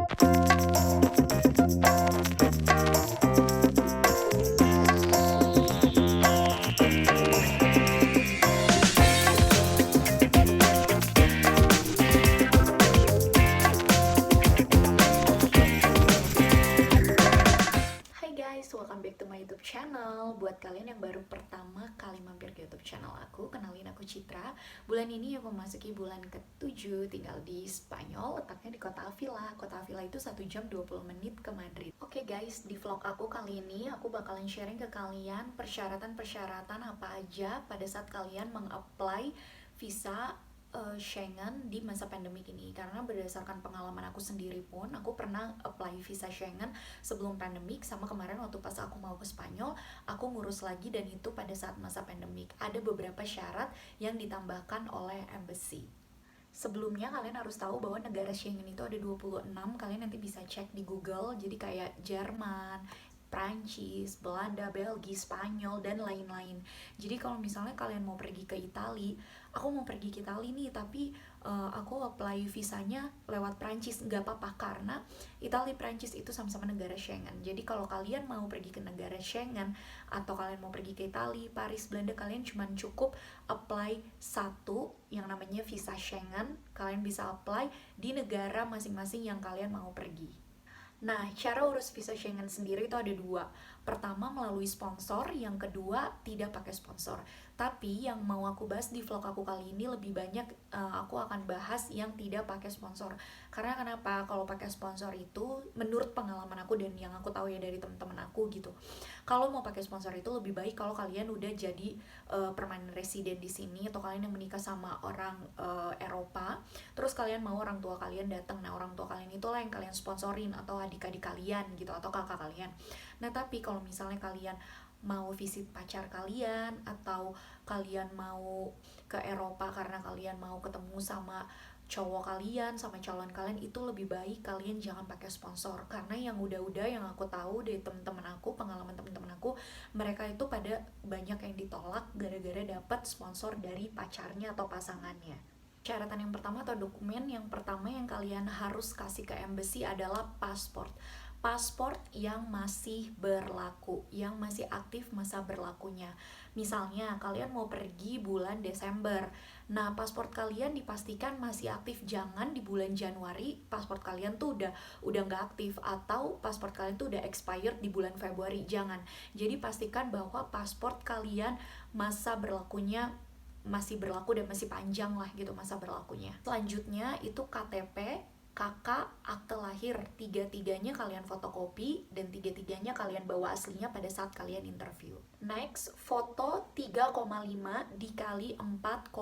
Hai guys, welcome back to my YouTube channel. Buat kalian yang baru pertama kali mampir ke YouTube channel aku, kenalin aku Citra. Bulan ini aku memasuki bulan ke-7, tinggal di Spanyol, letaknya di kota Avila. Kota Avila itu 1 jam 20 menit ke Madrid. Oke guys, di vlog aku kali ini aku bakalan sharing ke kalian persyaratan-persyaratan apa aja pada saat kalian meng-apply visa Schengen di masa pandemik ini. Karena berdasarkan pengalaman aku sendiri pun, aku pernah apply visa Schengen sebelum pandemik, sama kemarin waktu pas aku mau ke Spanyol, aku ngurus lagi, dan itu pada saat masa pandemik. Ada beberapa syarat yang ditambahkan oleh embassy. Sebelumnya kalian harus tahu bahwa negara Schengen itu ada 26, kalian nanti bisa cek di Google. Jadi kayak Jerman, Prancis, Belanda, Belgia, Spanyol, dan lain-lain. Jadi kalau misalnya kalian mau pergi ke Italia, aku mau pergi ke Italia nih, tapi aku apply visanya lewat Prancis, nggak apa-apa, karena Italia Prancis itu sama-sama negara Schengen. Jadi kalau kalian mau pergi ke negara Schengen atau kalian mau pergi ke Italia, Paris, Belanda, kalian cuma cukup apply satu yang namanya visa Schengen. Kalian bisa apply di negara masing-masing yang kalian mau pergi. Nah, cara urus visa Schengen sendiri itu ada dua. Pertama melalui sponsor, yang kedua tidak pakai sponsor. Tapi yang mau aku bahas di vlog aku kali ini lebih banyak aku akan bahas yang tidak pakai sponsor. Karena kenapa? Kalau pakai sponsor itu menurut pengalaman aku dan yang aku tahu ya dari teman-teman aku gitu. Kalau mau pakai sponsor itu lebih baik kalau kalian udah jadi permanent resident di sini, atau kalian yang menikah sama orang Eropa, terus kalian mau orang tua kalian datang. Nah, orang tua kalian itulah yang kalian sponsorin, atau adik-adik kalian gitu, atau kakak kalian. Nah, tapi kalau misalnya kalian mau visit pacar kalian, atau kalian mau ke Eropa karena kalian mau ketemu sama cowok kalian, sama calon kalian, itu lebih baik kalian jangan pakai sponsor. Karena yang udah-udah yang aku tahu dari temen-temen aku, pengalaman temen-temen aku, mereka itu pada banyak yang ditolak gara-gara dapat sponsor dari pacarnya atau pasangannya. Syaratan yang pertama atau dokumen yang pertama yang kalian harus kasih ke embassy adalah paspor. Paspor yang masih berlaku, yang masih aktif masa berlakunya. Misalnya kalian mau pergi bulan Desember, nah paspor kalian dipastikan masih aktif. Jangan di bulan Januari paspor kalian tuh udah nggak aktif, atau paspor kalian tuh udah expired di bulan Februari. Jangan. Jadi pastikan bahwa paspor kalian masa berlakunya masih berlaku dan masih panjang lah gitu masa berlakunya. Selanjutnya itu KTP, kakak, akte lahir, tiga-tiganya kalian fotokopi dan tiga-tiganya kalian bawa aslinya pada saat kalian interview. Next, foto 3,5 dikali 4,5,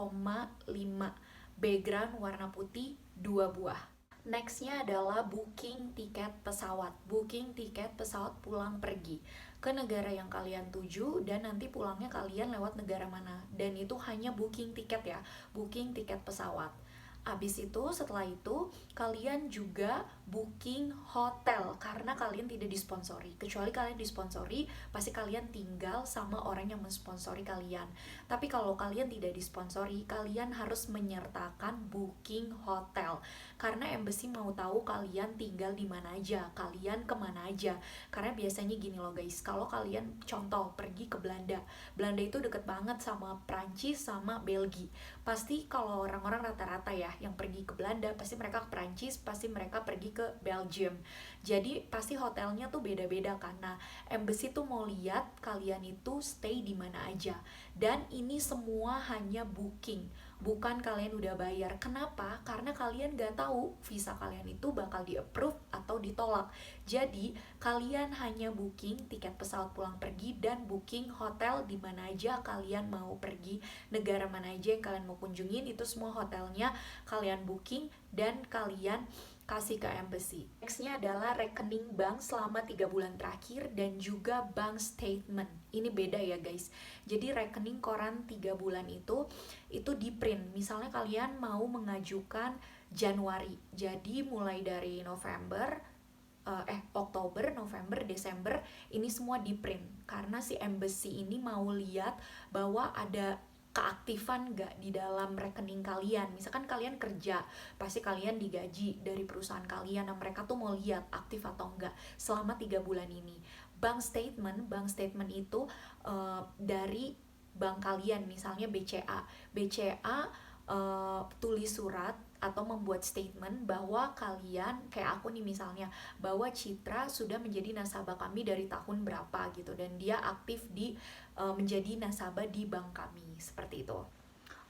background warna putih 2 buah. Nextnya adalah booking tiket pesawat. Booking tiket pesawat pulang pergi ke negara yang kalian tuju, dan nanti pulangnya kalian lewat negara mana. Dan itu hanya booking tiket ya, booking tiket pesawat. Abis itu, setelah itu, kalian juga booking hotel karena kalian tidak disponsori. Kecuali kalian disponsori, pasti kalian tinggal sama orang yang mensponsori kalian. Tapi kalau kalian tidak disponsori, kalian harus menyertakan booking hotel. Karena embassy mau tahu kalian tinggal di mana aja, kalian kemana aja. Karena biasanya gini loh guys, kalau kalian contoh pergi ke Belanda, Belanda itu deket banget sama Prancis sama Belgia. Pasti kalau orang-orang rata-rata ya yang pergi ke Belanda, pasti mereka ke Prancis, pasti mereka pergi ke Belgium. Jadi pasti hotelnya tuh beda-beda, karena embassy tuh mau lihat kalian itu stay di mana aja. Dan ini semua hanya booking, bukan kalian udah bayar. Kenapa? Karena kalian gak tahu visa kalian itu bakal di approve atau ditolak. Jadi kalian hanya booking tiket pesawat pulang pergi dan booking hotel di mana aja kalian mau pergi, negara mana aja yang kalian mau kunjungin, itu semua hotelnya kalian booking dan kalian kasih ke embassy. Nextnya adalah rekening bank selama 3 bulan terakhir dan juga bank statement. Ini beda ya guys. Jadi rekening koran 3 bulan itu di print. Misalnya kalian mau mengajukan Januari, jadi mulai dari Oktober, November, Desember, ini semua di print karena si embassy ini mau lihat bahwa ada keaktifan nggak di dalam rekening kalian. Misalkan kalian kerja, pasti kalian digaji dari perusahaan kalian, nah mereka tuh mau lihat aktif atau enggak selama 3 bulan ini. Bank statement itu dari bank kalian, misalnya BCA. BCA tulis surat atau membuat statement bahwa kalian, kayak aku nih misalnya, bahwa Citra sudah menjadi nasabah kami dari tahun berapa gitu, dan dia aktif di menjadi nasabah di bank kami, seperti itu.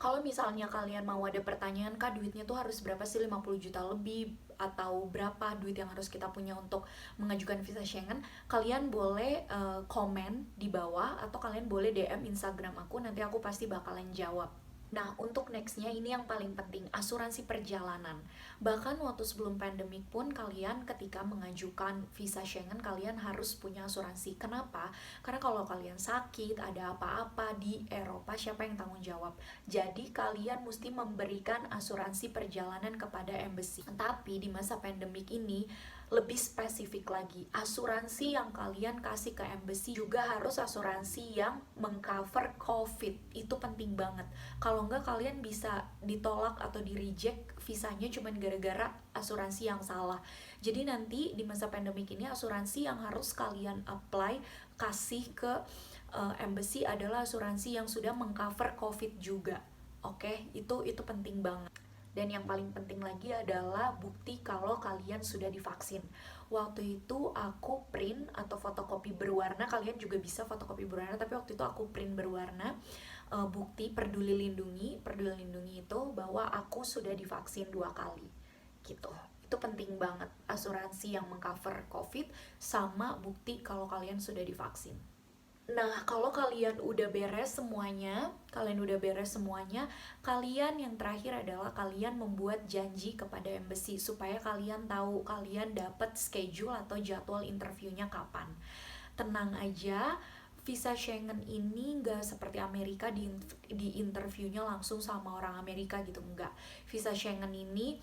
Kalau misalnya kalian mau ada pertanyaan, Kak duitnya tuh harus berapa sih, 50 juta lebih atau berapa duit yang harus kita punya untuk mengajukan visa Schengen, kalian boleh komen di bawah atau kalian boleh DM Instagram aku, nanti aku pasti bakalan jawab. Nah, untuk nextnya ini yang paling penting, asuransi perjalanan. Bahkan waktu sebelum pandemik pun kalian ketika mengajukan visa Schengen, kalian harus punya asuransi. Kenapa? Karena kalau kalian sakit, ada apa-apa di Eropa, siapa yang tanggung jawab? Jadi kalian mesti memberikan asuransi perjalanan kepada embassy. Tapi di masa pandemik ini, lebih spesifik lagi, asuransi yang kalian kasih ke embassy juga harus asuransi yang mengcover COVID. Itu penting banget. Kalau enggak kalian bisa ditolak atau di reject visanya cuman gara-gara asuransi yang salah. Jadi nanti di masa pandemik ini asuransi yang harus kalian apply kasih ke embassy adalah asuransi yang sudah mengcover COVID juga. Oke, itu penting banget. Dan yang paling penting lagi adalah bukti kalau kalian sudah divaksin. Waktu itu aku print atau fotokopi berwarna, kalian juga bisa fotokopi berwarna, tapi waktu itu aku print berwarna bukti Peduli Lindungi. Peduli Lindungi itu bahwa aku sudah divaksin 2 kali gitu. Itu penting banget, asuransi yang mengcover COVID sama bukti kalau kalian sudah divaksin. Nah, kalau kalian udah beres semuanya, kalian yang terakhir adalah kalian membuat janji kepada embassy supaya kalian tahu kalian dapat schedule atau jadwal interviewnya kapan. Tenang aja, visa Schengen ini nggak seperti Amerika di interviewnya langsung sama orang Amerika gitu, enggak. Visa Schengen ini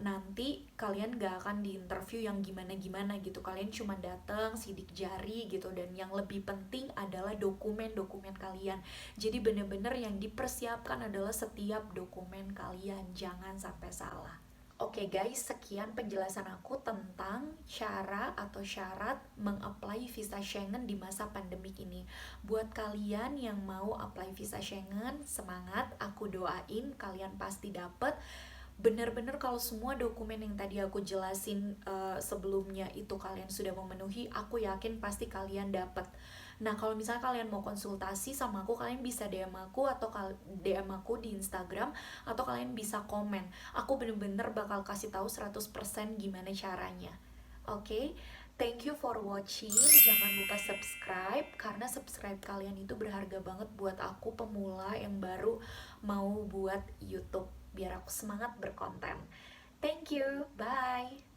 nanti kalian gak akan diinterview yang gimana-gimana gitu, kalian cuma datang sidik jari gitu, dan yang lebih penting adalah dokumen-dokumen kalian. Jadi bener-bener yang dipersiapkan adalah setiap dokumen kalian, jangan sampai salah. Oke guys, sekian penjelasan aku tentang cara atau syarat mengapply visa Schengen di masa pandemik ini. Buat kalian yang mau apply visa Schengen, semangat, aku doain kalian pasti dapet. Bener-bener kalau semua dokumen yang tadi aku jelasin sebelumnya itu kalian sudah memenuhi, aku yakin pasti kalian dapet. Nah, kalau misalnya kalian mau konsultasi sama aku, kalian bisa DM aku atau DM aku di Instagram, atau kalian bisa komen. Aku bener-bener bakal kasih tahu 100% gimana caranya. Oke, thank you for watching. Jangan lupa subscribe, karena subscribe kalian itu berharga banget buat aku pemula yang baru mau buat YouTube, biar aku semangat berkonten. Thank you, bye.